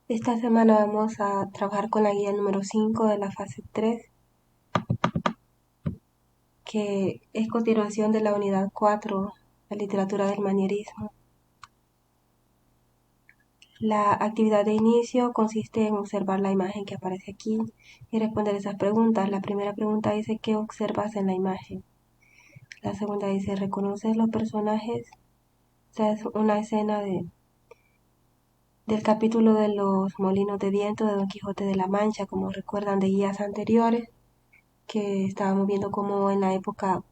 Esta semana vamos a trabajar con la guía número 5 de la fase 3, que es continuación de la unidad 4, la literatura del manierismo. La actividad de inicio consiste en observar la imagen que aparece aquí y responder esas preguntas. La primera pregunta dice: ¿qué observas en la imagen? La segunda dice: ¿reconoces los personajes? O sea, es una escena del capítulo de los molinos de viento de Don Quijote de la Mancha, como recuerdan de guías anteriores, que estábamos viendo como en la época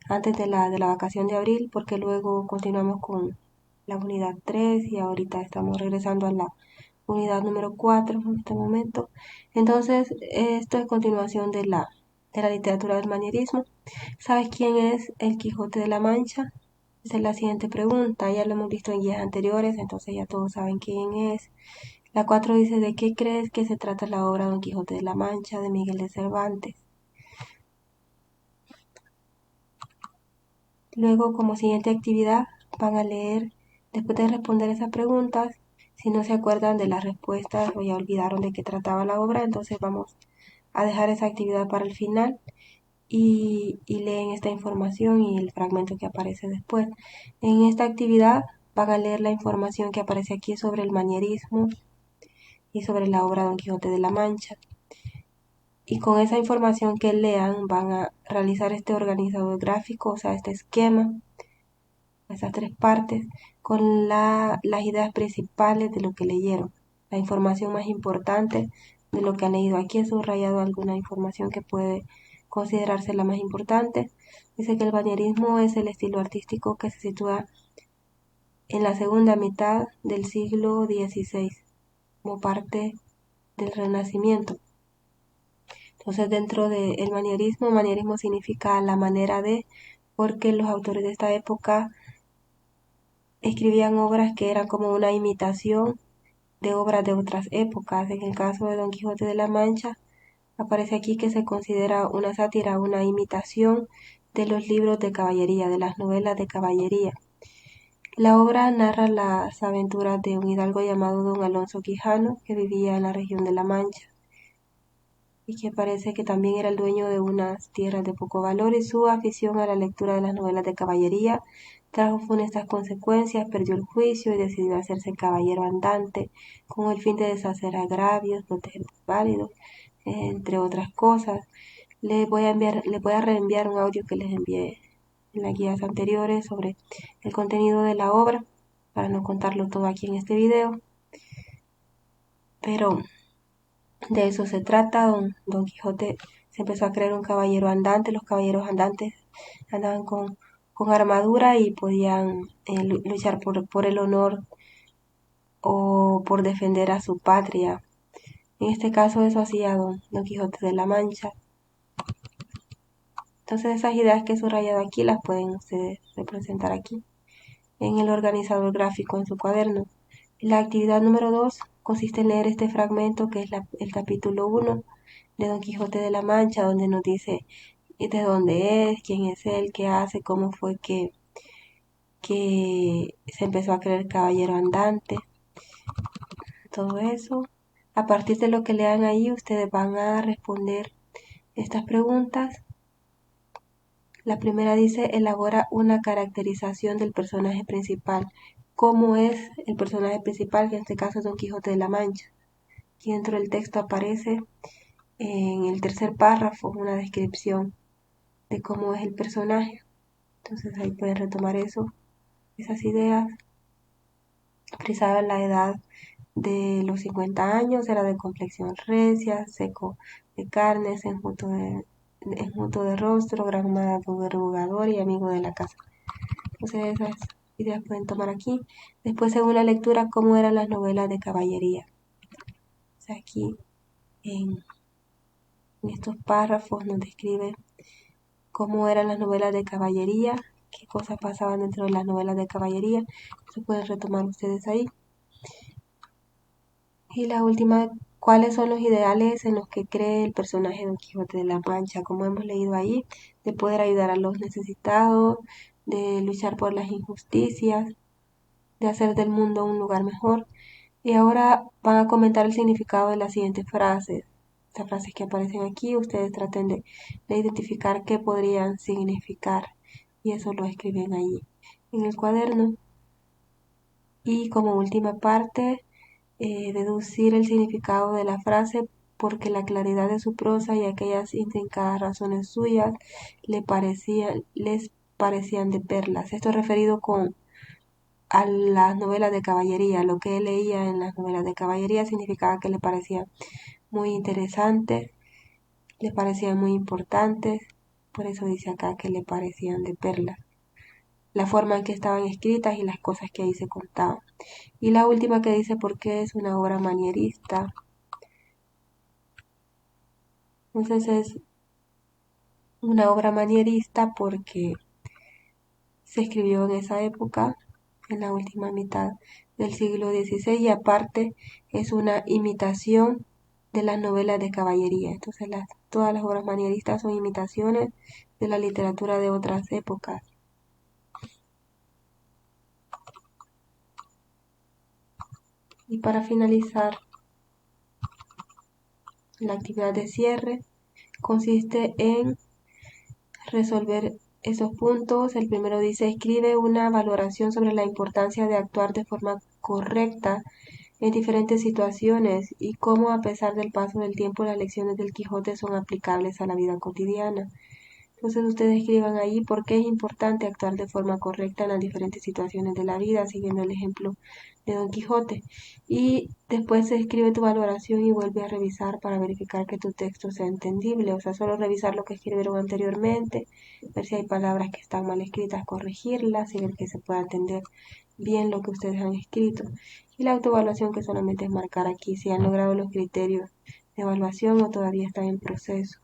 antes de la vacación de abril, porque luego continuamos con la unidad 3 y ahorita estamos regresando a la unidad número 4 en este momento. Entonces, esto es continuación de la literatura del manierismo. ¿Sabes quién es el Quijote de la Mancha? Esa es la siguiente pregunta. Ya lo hemos visto en guías anteriores, entonces ya todos saben quién es. La 4 dice: ¿de qué crees que se trata la obra Don Quijote de la Mancha de Miguel de Cervantes? Luego, como siguiente actividad, van a leer, después de responder esas preguntas. Si no se acuerdan de las respuestas o ya olvidaron de qué trataba la obra, entonces vamos a dejar esa actividad para el final y leen esta información y el fragmento que aparece después. En esta actividad van a leer la información que aparece aquí sobre el manierismo y sobre la obra Don Quijote de la Mancha. Y con esa información que lean van a realizar este organizador gráfico, o sea, este esquema, esas tres partes, con las ideas principales de lo que leyeron, la información más importante de lo que han leído. Aquí he subrayado alguna información que puede considerarse la más importante. Dice que el bañerismo es el estilo artístico que se sitúa en la segunda mitad del siglo XVI, como parte del Renacimiento. Entonces, dentro del manierismo significa la manera de, porque los autores de esta época escribían obras que eran como una imitación de obras de otras épocas. En el caso de Don Quijote de la Mancha, aparece aquí que se considera una sátira, una imitación de los libros de caballería, de las novelas de caballería. La obra narra las aventuras de un hidalgo llamado Don Alonso Quijano, que vivía en la región de La Mancha y que parece que también era el dueño de unas tierras de poco valor, y su afición a la lectura de las novelas de caballería trajo funestas consecuencias. Perdió el juicio y decidió hacerse caballero andante con el fin de deshacer agravios, proteger válidos, entre otras cosas. Les voy a reenviar un audio que les envié en las guías anteriores sobre el contenido de la obra, para no contarlo todo aquí en este video, pero de eso se trata. Don Quijote se empezó a creer un caballero andante. Los caballeros andantes andaban con armadura y podían luchar por el honor o por defender a su patria. En este caso eso hacía Don Quijote de la Mancha. Entonces esas ideas que he subrayado aquí las pueden ustedes representar aquí en el organizador gráfico en su cuaderno. La actividad número 2 consiste en leer este fragmento, que es el capítulo 1 de Don Quijote de la Mancha, donde nos dice de dónde es, quién es él, qué hace, cómo fue que se empezó a creer caballero andante, todo eso. A partir de lo que lean ahí, ustedes van a responder estas preguntas. La primera dice: elabora una caracterización del personaje principal. ¿Cómo es el personaje principal, que en este caso es Don Quijote de la Mancha? Aquí dentro del texto aparece en el tercer párrafo una descripción de cómo es el personaje. Entonces ahí pueden retomar esas ideas. Frisaba la edad de los 50 años, era de complexión recia, seco de carnes, enjuto de rostro, gran madrugador y amigo de la casa. Entonces esas ideas pueden tomar aquí. Después, según la lectura, cómo eran las novelas de caballería. O sea, aquí en estos párrafos nos describe cómo eran las novelas de caballería, qué cosas pasaban dentro de las novelas de caballería. Eso pueden retomar ustedes ahí. Y la última: ¿cuáles son los ideales en los que cree el personaje Don Quijote de la Mancha? Como hemos leído ahí, de poder ayudar a los necesitados, de luchar por las injusticias, de hacer del mundo un lugar mejor. Y ahora van a comentar el significado de las siguientes frases. Estas frases que aparecen aquí, ustedes traten de identificar qué podrían significar. Y eso lo escriben ahí en el cuaderno. Y como última parte, deducir el significado de la frase porque la claridad de su prosa y aquellas intrincadas razones suyas les parecían de perlas. Esto referido a las novelas de caballería. Lo que él leía en las novelas de caballería significaba que le parecían muy interesantes, le parecían muy importantes. Por eso dice acá que le parecían de perlas. La forma en que estaban escritas y las cosas que ahí se contaban. Y la última que dice por qué es una obra manierista. Entonces es una obra manierista porque se escribió en esa época, en la última mitad del siglo XVI, y aparte es una imitación de las novelas de caballería. Entonces todas las obras manieristas son imitaciones de la literatura de otras épocas. Y para finalizar, la actividad de cierre consiste en resolver esos puntos. El primero dice, escribe una valoración sobre la importancia de actuar de forma correcta en diferentes situaciones y cómo a pesar del paso del tiempo las lecciones del Quijote son aplicables a la vida cotidiana. Entonces ustedes escriban ahí por qué es importante actuar de forma correcta en las diferentes situaciones de la vida, siguiendo el ejemplo de Don Quijote. Y después se escribe tu valoración y vuelve a revisar para verificar que tu texto sea entendible. O sea, solo revisar lo que escribieron anteriormente, ver si hay palabras que están mal escritas, corregirlas y ver que se pueda entender bien lo que ustedes han escrito. Y la autoevaluación que solamente es marcar aquí si han logrado los criterios de evaluación o todavía están en proceso.